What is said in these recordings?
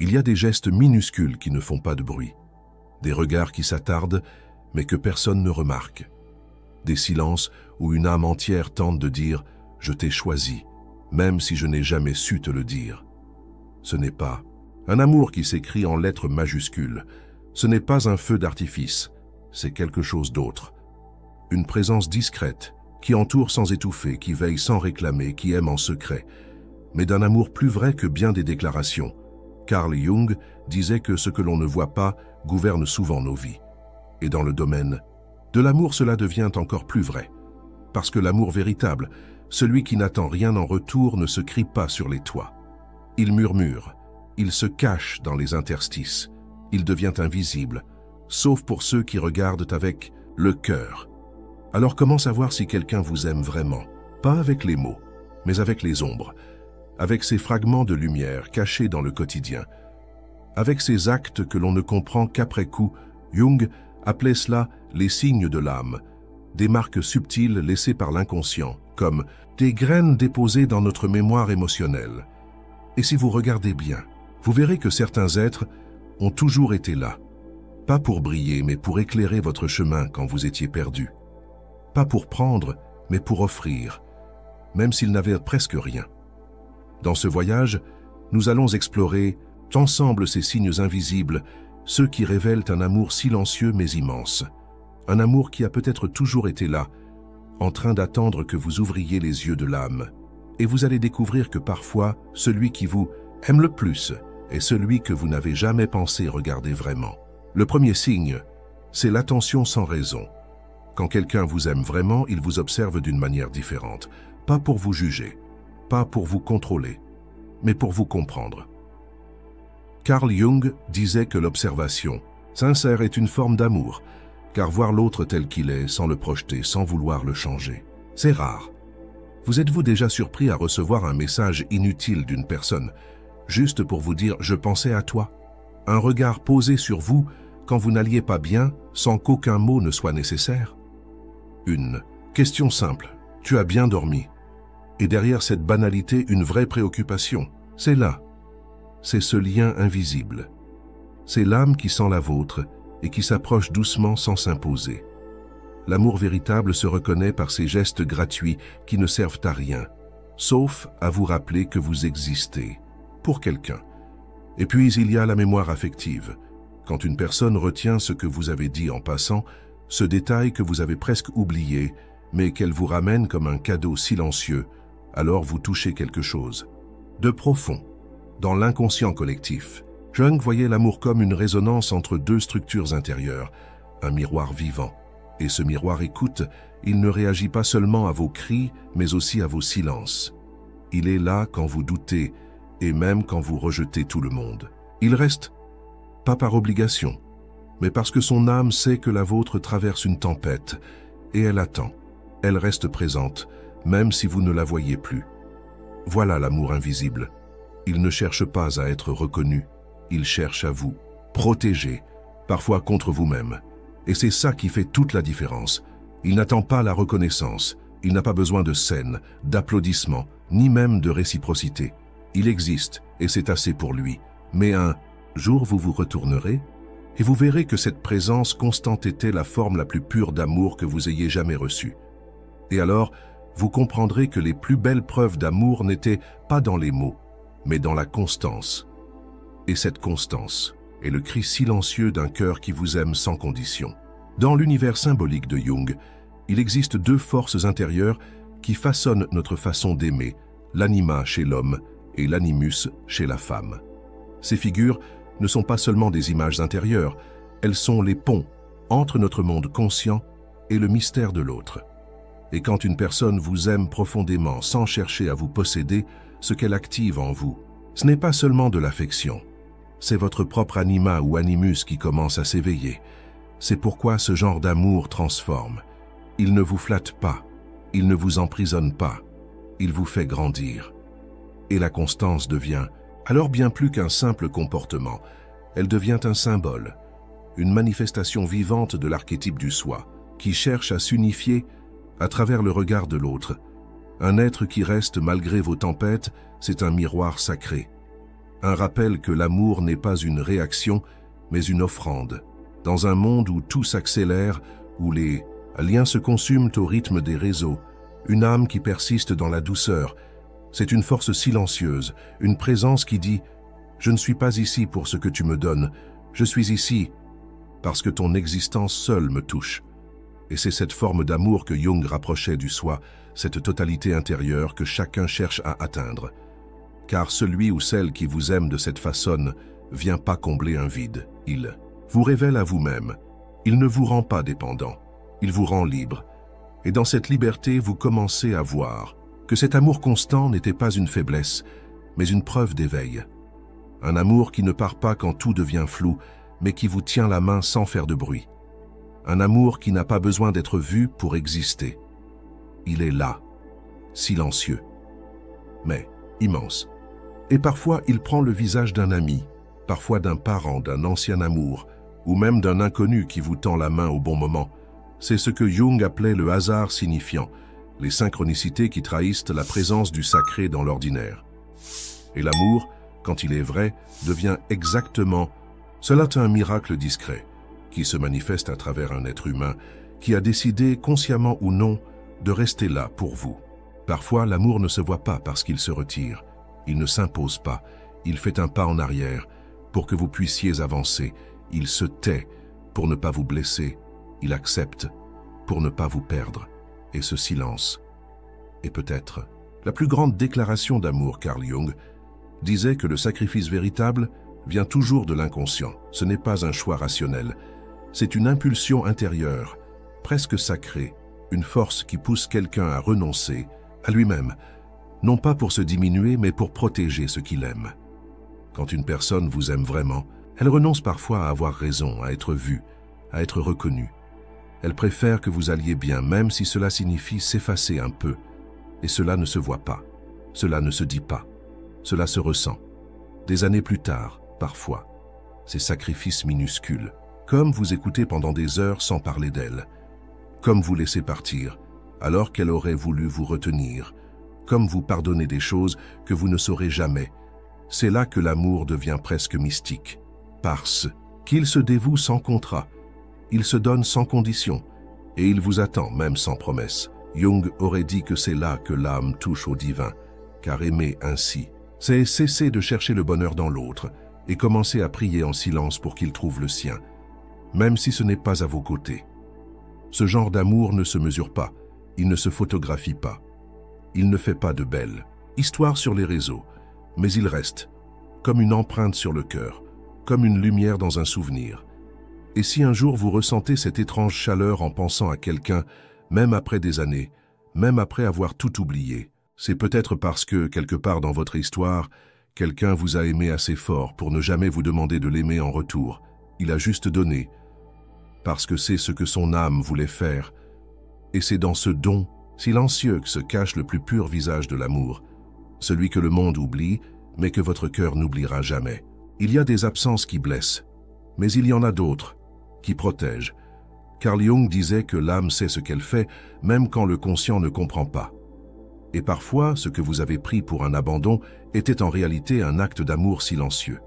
Il y a des gestes minuscules qui ne font pas de bruit, des regards qui s'attardent mais que personne ne remarque, des silences où une âme entière tente de dire « je t'ai choisi », même si je n'ai jamais su te le dire. Ce n'est pas un amour qui s'écrit en lettres majuscules, ce n'est pas un feu d'artifice, c'est quelque chose d'autre. Une présence discrète, qui entoure sans étouffer, qui veille sans réclamer, qui aime en secret, mais d'un amour plus vrai que bien des déclarations. Carl Jung disait que ce que l'on ne voit pas gouverne souvent nos vies. Et dans le domaine de l'amour, cela devient encore plus vrai. Parce que l'amour véritable, celui qui n'attend rien en retour, ne se crie pas sur les toits. Il murmure, il se cache dans les interstices, il devient invisible, sauf pour ceux qui regardent avec le cœur. Alors comment savoir si quelqu'un vous aime vraiment? Pas avec les mots, mais avec les ombres, avec ces fragments de lumière cachés dans le quotidien, avec ces actes que l'on ne comprend qu'après coup. Jung appelait cela les signes de l'âme, des marques subtiles laissées par l'inconscient, comme des graines déposées dans notre mémoire émotionnelle. Et si vous regardez bien, vous verrez que certains êtres ont toujours été là, pas pour briller, mais pour éclairer votre chemin quand vous étiez perdu, pas pour prendre, mais pour offrir, même s'ils n'avaient presque rien. Dans ce voyage, nous allons explorer ensemble ces signes invisibles, ceux qui révèlent un amour silencieux mais immense, un amour qui a peut-être toujours été là, en train d'attendre que vous ouvriez les yeux de l'âme. Et vous allez découvrir que parfois, celui qui vous aime le plus est celui que vous n'avez jamais pensé regarder vraiment. Le premier signe, c'est l'attention sans raison. Quand quelqu'un vous aime vraiment, il vous observe d'une manière différente, pas pour vous juger, pas pour vous contrôler, mais pour vous comprendre. Carl Jung disait que l'observation sincère est une forme d'amour, car voir l'autre tel qu'il est, sans le projeter, sans vouloir le changer, c'est rare. Vous êtes-vous déjà surpris à recevoir un message inutile d'une personne, juste pour vous dire « je pensais à toi », un regard posé sur vous quand vous n'alliez pas bien, sans qu'aucun mot ne soit nécessaire? Une question simple, « tu as bien dormi ?» Et derrière cette banalité, une vraie préoccupation, c'est là. C'est ce lien invisible. C'est l'âme qui sent la vôtre et qui s'approche doucement sans s'imposer. L'amour véritable se reconnaît par ces gestes gratuits qui ne servent à rien, sauf à vous rappeler que vous existez, pour quelqu'un. Et puis il y a la mémoire affective. Quand une personne retient ce que vous avez dit en passant, ce détail que vous avez presque oublié, mais qu'elle vous ramène comme un cadeau silencieux, alors vous touchez quelque chose de profond, dans l'inconscient collectif. Jung voyait l'amour comme une résonance entre deux structures intérieures, un miroir vivant. Et ce miroir écoute, il ne réagit pas seulement à vos cris, mais aussi à vos silences. Il est là quand vous doutez, et même quand vous rejetez tout le monde. Il reste, pas par obligation, mais parce que son âme sait que la vôtre traverse une tempête, et elle attend, elle reste présente, même si vous ne la voyez plus. Voilà l'amour invisible. Il ne cherche pas à être reconnu, il cherche à vous protéger, parfois contre vous-même. Et c'est ça qui fait toute la différence. Il n'attend pas la reconnaissance, il n'a pas besoin de scènes, d'applaudissements, ni même de réciprocité. Il existe, et c'est assez pour lui. Mais un jour vous vous retournerez, et vous verrez que cette présence constante était la forme la plus pure d'amour que vous ayez jamais reçue. Et alors, vous comprendrez que les plus belles preuves d'amour n'étaient pas dans les mots, mais dans la constance. Et cette constance est le cri silencieux d'un cœur qui vous aime sans condition. Dans l'univers symbolique de Jung, il existe deux forces intérieures qui façonnent notre façon d'aimer, l'anima chez l'homme et l'animus chez la femme. Ces figures ne sont pas seulement des images intérieures, elles sont les ponts entre notre monde conscient et le mystère de l'autre. Et quand une personne vous aime profondément sans chercher à vous posséder, ce qu'elle active en vous, ce n'est pas seulement de l'affection, c'est votre propre anima ou animus qui commence à s'éveiller. C'est pourquoi ce genre d'amour transforme. Il ne vous flatte pas, il ne vous emprisonne pas, il vous fait grandir. Et la constance devient alors bien plus qu'un simple comportement, elle devient un symbole, une manifestation vivante de l'archétype du soi, qui cherche à s'unifier à travers le regard de l'autre. Un être qui reste malgré vos tempêtes, c'est un miroir sacré. Un rappel que l'amour n'est pas une réaction, mais une offrande. Dans un monde où tout s'accélère, où les liens se consument au rythme des réseaux, une âme qui persiste dans la douceur, c'est une force silencieuse, une présence qui dit « Je ne suis pas ici pour ce que tu me donnes, je suis ici parce que ton existence seule me touche. » Et c'est cette forme d'amour que Jung rapprochait du soi, cette totalité intérieure que chacun cherche à atteindre. Car celui ou celle qui vous aime de cette façon vient pas combler un vide. Il vous révèle à vous-même. Il ne vous rend pas dépendant. Il vous rend libre. Et dans cette liberté, vous commencez à voir que cet amour constant n'était pas une faiblesse, mais une preuve d'éveil. Un amour qui ne part pas quand tout devient flou, mais qui vous tient la main sans faire de bruit. Un amour qui n'a pas besoin d'être vu pour exister. Il est là, silencieux, mais immense. Et parfois, il prend le visage d'un ami, parfois d'un parent, d'un ancien amour, ou même d'un inconnu qui vous tend la main au bon moment. C'est ce que Jung appelait le hasard signifiant, les synchronicités qui trahissent la présence du sacré dans l'ordinaire. Et l'amour, quand il est vrai, devient exactement... Cela est un miracle discret, qui se manifeste à travers un être humain qui a décidé, consciemment ou non, de rester là pour vous. Parfois, l'amour ne se voit pas parce qu'il se retire. Il ne s'impose pas, il fait un pas en arrière pour que vous puissiez avancer. Il se tait pour ne pas vous blesser, il accepte pour ne pas vous perdre. Et ce silence est peut-être la plus grande déclaration d'amour. Carl Jung disait que le sacrifice véritable vient toujours de l'inconscient. Ce n'est pas un choix rationnel, c'est une impulsion intérieure, presque sacrée, une force qui pousse quelqu'un à renoncer à lui-même, non pas pour se diminuer, mais pour protéger ce qu'il aime. Quand une personne vous aime vraiment, elle renonce parfois à avoir raison, à être vue, à être reconnue. Elle préfère que vous alliez bien, même si cela signifie s'effacer un peu. Et cela ne se voit pas, cela ne se dit pas, cela se ressent. Des années plus tard, parfois, ces sacrifices minuscules, comme vous écouter pendant des heures sans parler d'elle, comme vous laisser partir, alors qu'elle aurait voulu vous retenir, comme vous pardonner des choses que vous ne saurez jamais. C'est là que l'amour devient presque mystique, parce qu'il se dévoue sans contrat, il se donne sans condition, et il vous attend même sans promesse. Jung aurait dit que c'est là que l'âme touche au divin, car aimer ainsi, c'est cesser de chercher le bonheur dans l'autre et commencer à prier en silence pour qu'il trouve le sien, même si ce n'est pas à vos côtés. Ce genre d'amour ne se mesure pas, il ne se photographie pas. Il ne fait pas de belles histoires sur les réseaux, mais il reste, comme une empreinte sur le cœur, comme une lumière dans un souvenir. Et si un jour vous ressentez cette étrange chaleur en pensant à quelqu'un, même après des années, même après avoir tout oublié, c'est peut-être parce que, quelque part dans votre histoire, quelqu'un vous a aimé assez fort pour ne jamais vous demander de l'aimer en retour. Il a juste donné, parce que c'est ce que son âme voulait faire. Et c'est dans ce don silencieux que se cache le plus pur visage de l'amour, celui que le monde oublie, mais que votre cœur n'oubliera jamais. Il y a des absences qui blessent, mais il y en a d'autres qui protègent. Carl Jung disait que l'âme sait ce qu'elle fait, même quand le conscient ne comprend pas. Et parfois, ce que vous avez pris pour un abandon était en réalité un acte d'amour silencieux.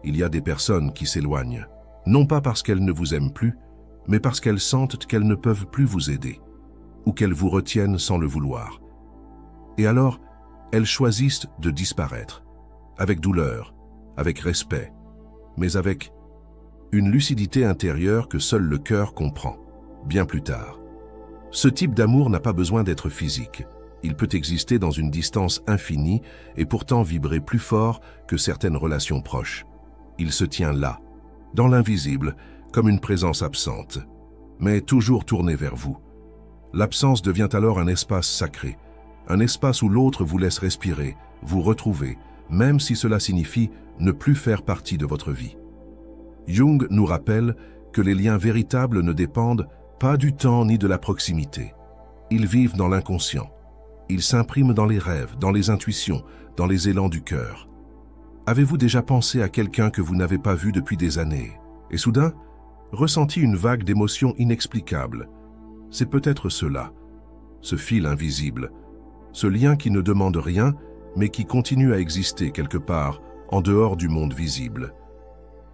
Il y a des personnes qui s'éloignent, non pas parce qu'elles ne vous aiment plus, mais parce qu'elles sentent qu'elles ne peuvent plus vous aider, ou qu'elles vous retiennent sans le vouloir. Et alors, elles choisissent de disparaître, avec douleur, avec respect, mais avec une lucidité intérieure que seul le cœur comprend, bien plus tard. Ce type d'amour n'a pas besoin d'être physique. Il peut exister dans une distance infinie et pourtant vibrer plus fort que certaines relations proches. Il se tient là, dans l'invisible, comme une présence absente, mais toujours tournée vers vous. L'absence devient alors un espace sacré, un espace où l'autre vous laisse respirer, vous retrouver, même si cela signifie ne plus faire partie de votre vie. Jung nous rappelle que les liens véritables ne dépendent pas du temps ni de la proximité. Ils vivent dans l'inconscient. Ils s'impriment dans les rêves, dans les intuitions, dans les élans du cœur. Avez-vous déjà pensé à quelqu'un que vous n'avez pas vu depuis des années, et soudain, ressenti une vague d'émotions inexplicables? C'est peut-être cela, ce fil invisible, ce lien qui ne demande rien, mais qui continue à exister quelque part en dehors du monde visible.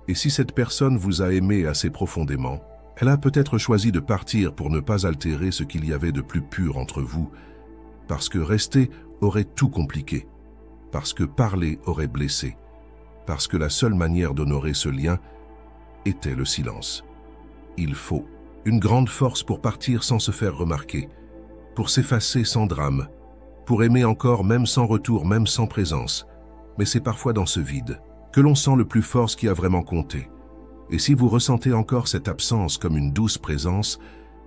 Et si cette personne vous a aimé assez profondément, elle a peut-être choisi de partir pour ne pas altérer ce qu'il y avait de plus pur entre vous, parce que rester aurait tout compliqué, parce que parler aurait blessé, parce que la seule manière d'honorer ce lien était le silence. Il faut une grande force pour partir sans se faire remarquer, pour s'effacer sans drame, pour aimer encore même sans retour, même sans présence. Mais c'est parfois dans ce vide que l'on sent le plus fort ce qui a vraiment compté. Et si vous ressentez encore cette absence comme une douce présence,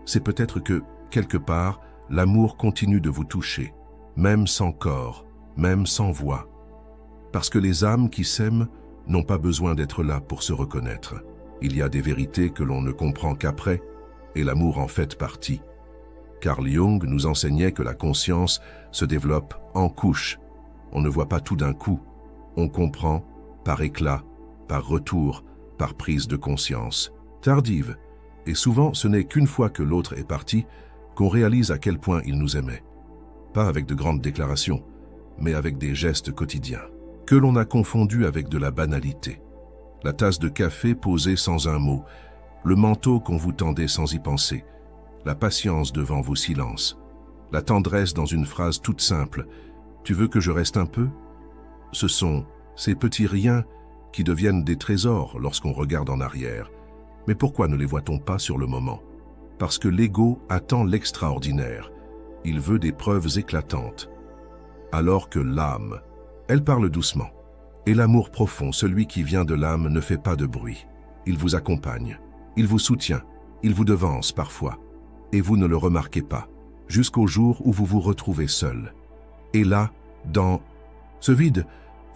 c'est peut-être que, quelque part, l'amour continue de vous toucher, même sans corps, même sans voix. Parce que les âmes qui s'aiment n'ont pas besoin d'être là pour se reconnaître. Il y a des vérités que l'on ne comprend qu'après, et l'amour en fait partie. Carl Jung nous enseignait que la conscience se développe en couches. On ne voit pas tout d'un coup. On comprend par éclat, par retour, par prise de conscience. Tardive. Et souvent, ce n'est qu'une fois que l'autre est parti qu'on réalise à quel point il nous aimait. Pas avec de grandes déclarations, mais avec des gestes quotidiens, que l'on a confondus avec de la banalité. La tasse de café posée sans un mot, le manteau qu'on vous tendait sans y penser, la patience devant vos silences, la tendresse dans une phrase toute simple « Tu veux que je reste un peu ?» Ce sont ces petits riens qui deviennent des trésors lorsqu'on regarde en arrière. Mais pourquoi ne les voit-on pas sur le moment? Parce que l'ego attend l'extraordinaire. Il veut des preuves éclatantes. Alors que l'âme, elle parle doucement. Et l'amour profond, celui qui vient de l'âme, ne fait pas de bruit. Il vous accompagne, il vous soutient, il vous devance parfois. Et vous ne le remarquez pas, jusqu'au jour où vous vous retrouvez seul. Et là, dans ce vide,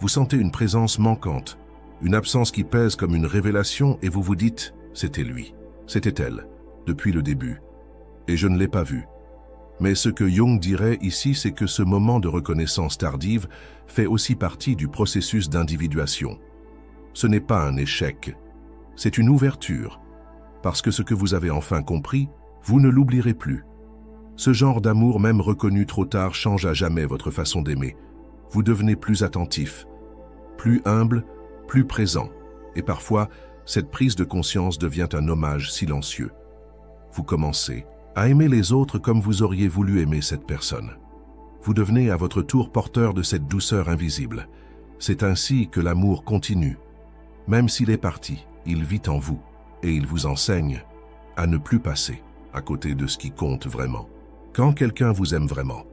vous sentez une présence manquante, une absence qui pèse comme une révélation et vous vous dites « c'était lui, c'était elle, depuis le début, et je ne l'ai pas vu ». Mais ce que Jung dirait ici, c'est que ce moment de reconnaissance tardive fait aussi partie du processus d'individuation. Ce n'est pas un échec, c'est une ouverture, parce que ce que vous avez enfin compris, vous ne l'oublierez plus. Ce genre d'amour, même reconnu trop tard, change à jamais votre façon d'aimer. Vous devenez plus attentif, plus humble, plus présent. Et parfois, cette prise de conscience devient un hommage silencieux. Vous commencez à aimer les autres comme vous auriez voulu aimer cette personne. Vous devenez à votre tour porteur de cette douceur invisible. C'est ainsi que l'amour continue. Même s'il est parti, il vit en vous et il vous enseigne à ne plus passer à côté de ce qui compte vraiment. Quand quelqu'un vous aime vraiment,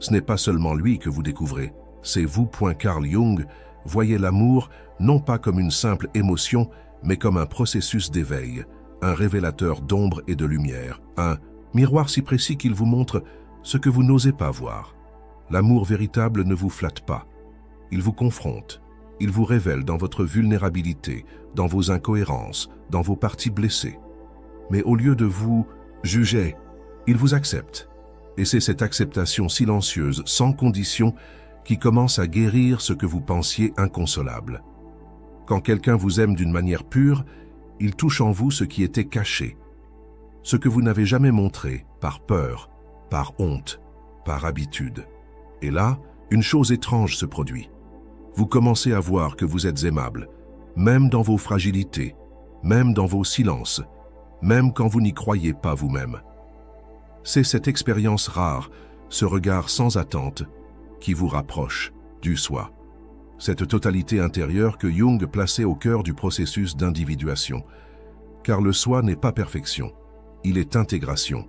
ce n'est pas seulement lui que vous découvrez, c'est vous. Carl Jung voyait l'amour non pas comme une simple émotion, mais comme un processus d'éveil, un révélateur d'ombre et de lumière, un miroir si précis qu'il vous montre ce que vous n'osez pas voir. L'amour véritable ne vous flatte pas. Il vous confronte. Il vous révèle dans votre vulnérabilité, dans vos incohérences, dans vos parties blessées. Mais au lieu de vous juger, il vous accepte. Et c'est cette acceptation silencieuse, sans condition, qui commence à guérir ce que vous pensiez inconsolable. Quand quelqu'un vous aime d'une manière pure, il touche en vous ce qui était caché, ce que vous n'avez jamais montré, par peur, par honte, par habitude. Et là, une chose étrange se produit. Vous commencez à voir que vous êtes aimable, même dans vos fragilités, même dans vos silences, même quand vous n'y croyez pas vous-même. C'est cette expérience rare, ce regard sans attente, qui vous rapproche du soi. Cette totalité intérieure que Jung plaçait au cœur du processus d'individuation. Car le soi n'est pas perfection, il est intégration.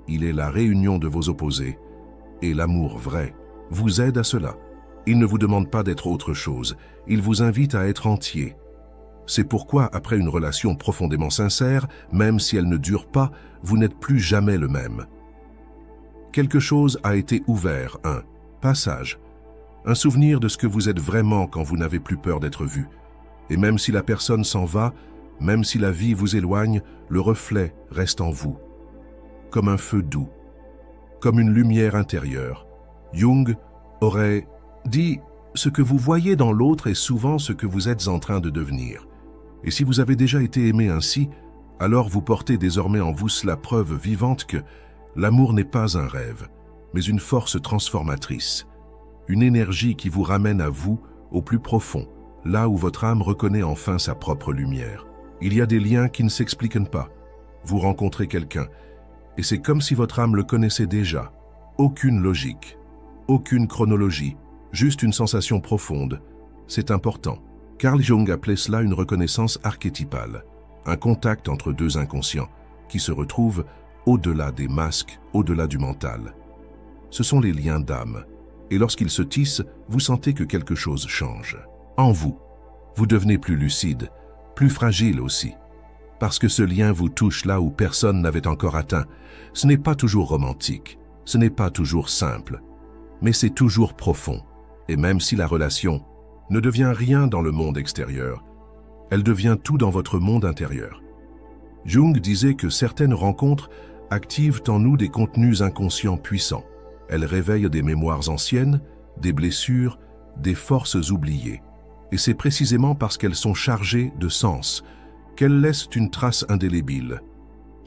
Il est la réunion de vos opposés. Et l'amour vrai vous aide à cela. Il ne vous demande pas d'être autre chose, il vous invite à être entier. C'est pourquoi, après une relation profondément sincère, même si elle ne dure pas, vous n'êtes plus jamais le même. Quelque chose a été ouvert, un passage, un souvenir de ce que vous êtes vraiment quand vous n'avez plus peur d'être vu. Et même si la personne s'en va, même si la vie vous éloigne, le reflet reste en vous, comme un feu doux, comme une lumière intérieure. Jung aurait dit « Ce que vous voyez dans l'autre est souvent ce que vous êtes en train de devenir. » Et si vous avez déjà été aimé ainsi, alors vous portez désormais en vous la preuve vivante que l'amour n'est pas un rêve, mais une force transformatrice, une énergie qui vous ramène à vous, au plus profond, là où votre âme reconnaît enfin sa propre lumière. Il y a des liens qui ne s'expliquent pas. Vous rencontrez quelqu'un, et c'est comme si votre âme le connaissait déjà. Aucune logique, aucune chronologie, juste une sensation profonde. C'est important. Carl Jung appelait cela une reconnaissance archétypale, un contact entre deux inconscients qui se retrouvent au-delà des masques, au-delà du mental. Ce sont les liens d'âme, et lorsqu'ils se tissent, vous sentez que quelque chose change. En vous, vous devenez plus lucide, plus fragile aussi. Parce que ce lien vous touche là où personne n'avait encore atteint. Ce n'est pas toujours romantique, ce n'est pas toujours simple, mais c'est toujours profond. Et même si la relation ne devient rien dans le monde extérieur, elle devient tout dans votre monde intérieur. Jung disait que certaines rencontres activent en nous des contenus inconscients puissants. Elles réveillent des mémoires anciennes, des blessures, des forces oubliées. Et c'est précisément parce qu'elles sont chargées de sens qu'elles laissent une trace indélébile.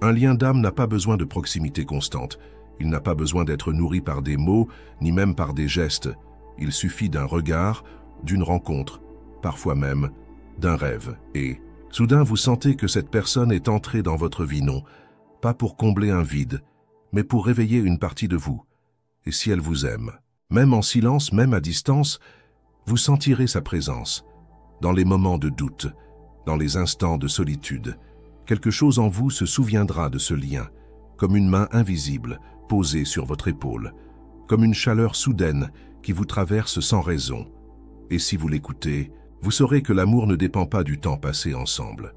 Un lien d'âme n'a pas besoin de proximité constante. Il n'a pas besoin d'être nourri par des mots, ni même par des gestes. Il suffit d'un regard, d'une rencontre, parfois même d'un rêve. Et soudain, vous sentez que cette personne est entrée dans votre vie, non pas pour combler un vide, mais pour réveiller une partie de vous. Et si elle vous aime, même en silence, même à distance, vous sentirez sa présence. Dans les moments de doute, dans les instants de solitude, quelque chose en vous se souviendra de ce lien, comme une main invisible posée sur votre épaule, comme une chaleur soudaine qui vous traverse sans raison. Et si vous l'écoutez, vous saurez que l'amour ne dépend pas du temps passé ensemble.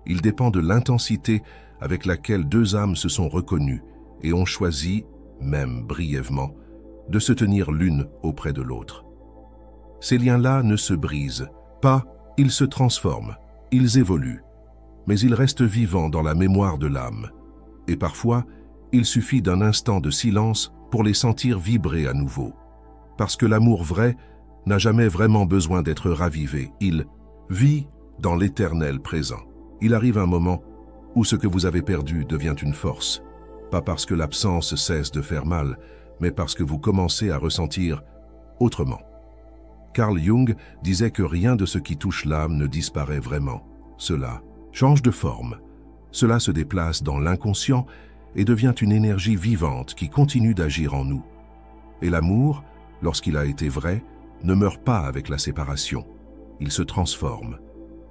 Il dépend de l'intensité avec laquelle deux âmes se sont reconnues et ont choisi, même brièvement, de se tenir l'une auprès de l'autre. Ces liens-là ne se brisent pas, ils se transforment, ils évoluent, mais ils restent vivants dans la mémoire de l'âme. Et parfois, il suffit d'un instant de silence pour les sentir vibrer à nouveau. Parce que l'amour vrai n'a jamais vraiment besoin d'être ravivé. Il vit dans l'éternel présent. Il arrive un moment où ce que vous avez perdu devient une force. Pas parce que l'absence cesse de faire mal, mais parce que vous commencez à ressentir autrement. Carl Jung disait que rien de ce qui touche l'âme ne disparaît vraiment. Cela change de forme. Cela se déplace dans l'inconscient et devient une énergie vivante qui continue d'agir en nous. Et l'amour, lorsqu'il a été vrai, ne meurt pas avec la séparation. Il se transforme.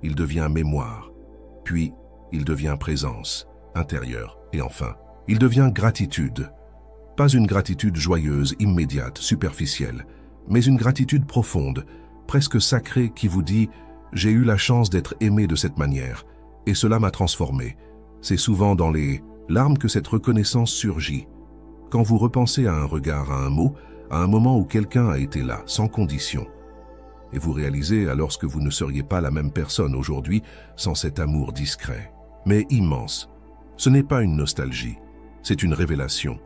Il devient mémoire. Puis, il devient présence intérieure. Et enfin, il devient gratitude. Pas une gratitude joyeuse, immédiate, superficielle, mais une gratitude profonde, presque sacrée qui vous dit « J'ai eu la chance d'être aimé de cette manière, et cela m'a transformé ». C'est souvent dans les larmes que cette reconnaissance surgit. Quand vous repensez à un regard, à un mot, à un moment où quelqu'un a été là, sans condition. Et vous réalisez alors que vous ne seriez pas la même personne aujourd'hui sans cet amour discret, mais immense. Ce n'est pas une nostalgie, c'est une révélation.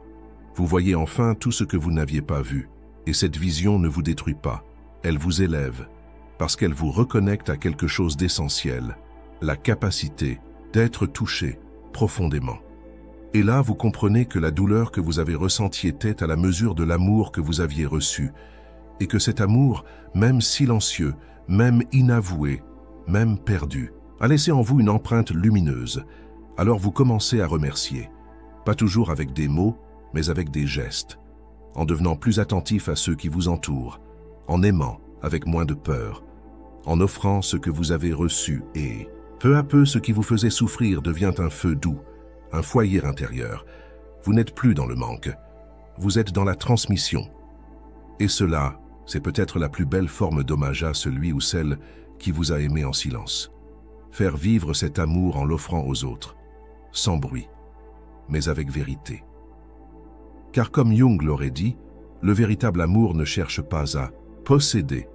Vous voyez enfin tout ce que vous n'aviez pas vu, et cette vision ne vous détruit pas, elle vous élève, parce qu'elle vous reconnecte à quelque chose d'essentiel, la capacité d'être touché profondément. Et là, vous comprenez que la douleur que vous avez ressentie était à la mesure de l'amour que vous aviez reçu, et que cet amour, même silencieux, même inavoué, même perdu, a laissé en vous une empreinte lumineuse. Alors vous commencez à remercier, pas toujours avec des mots, mais avec des gestes, en devenant plus attentif à ceux qui vous entourent, en aimant avec moins de peur, en offrant ce que vous avez reçu et, peu à peu, ce qui vous faisait souffrir devient un feu doux, un foyer intérieur. Vous n'êtes plus dans le manque, vous êtes dans la transmission. Et cela, c'est peut-être la plus belle forme d'hommage à celui ou celle qui vous a aimé en silence. Faire vivre cet amour en l'offrant aux autres, sans bruit, mais avec vérité. Car comme Jung l'aurait dit, le véritable amour ne cherche pas à posséder.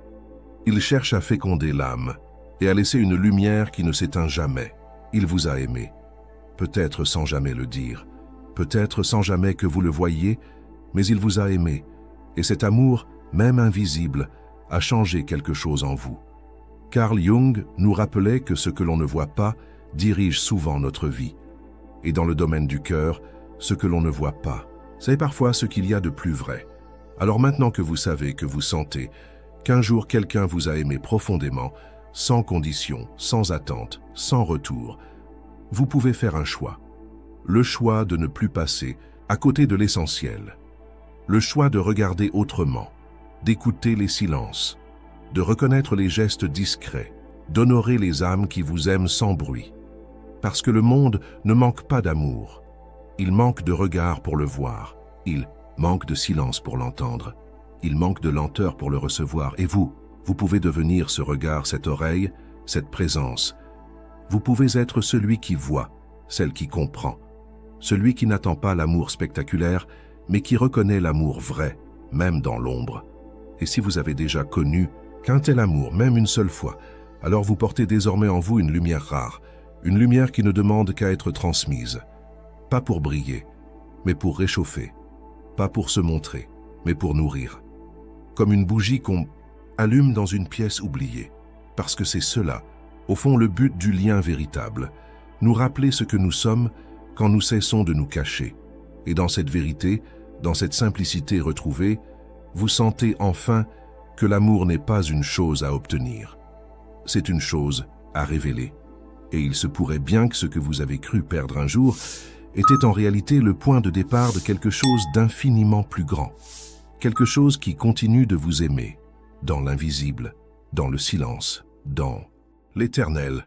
Il cherche à féconder l'âme et à laisser une lumière qui ne s'éteint jamais. Il vous a aimé, peut-être sans jamais le dire, peut-être sans jamais que vous le voyiez, mais il vous a aimé, et cet amour, même invisible, a changé quelque chose en vous. Carl Jung nous rappelait que ce que l'on ne voit pas dirige souvent notre vie, et dans le domaine du cœur, ce que l'on ne voit pas, c'est parfois ce qu'il y a de plus vrai. Alors maintenant que vous savez, que vous sentez, qu'un jour quelqu'un vous a aimé profondément, sans condition, sans attente, sans retour. Vous pouvez faire un choix. Le choix de ne plus passer à côté de l'essentiel. Le choix de regarder autrement, d'écouter les silences, de reconnaître les gestes discrets, d'honorer les âmes qui vous aiment sans bruit. Parce que le monde ne manque pas d'amour. Il manque de regard pour le voir. Il manque de silence pour l'entendre. Il manque de lenteur pour le recevoir. Et vous pouvez devenir ce regard, cette oreille, cette présence. Vous pouvez être celui qui voit, celle qui comprend. Celui qui n'attend pas l'amour spectaculaire, mais qui reconnaît l'amour vrai, même dans l'ombre. Et si vous avez déjà connu qu'un tel amour, même une seule fois, alors vous portez désormais en vous une lumière rare, une lumière qui ne demande qu'à être transmise. Pas pour briller, mais pour réchauffer. Pas pour se montrer, mais pour nourrir. Comme une bougie qu'on allume dans une pièce oubliée. Parce que c'est cela, au fond, le but du lien véritable. Nous rappeler ce que nous sommes quand nous cessons de nous cacher. Et dans cette vérité, dans cette simplicité retrouvée, vous sentez enfin que l'amour n'est pas une chose à obtenir. C'est une chose à révéler. Et il se pourrait bien que ce que vous avez cru perdre un jour était en réalité le point de départ de quelque chose d'infiniment plus grand. Quelque chose qui continue de vous aimer, dans l'invisible, dans le silence, dans l'éternel.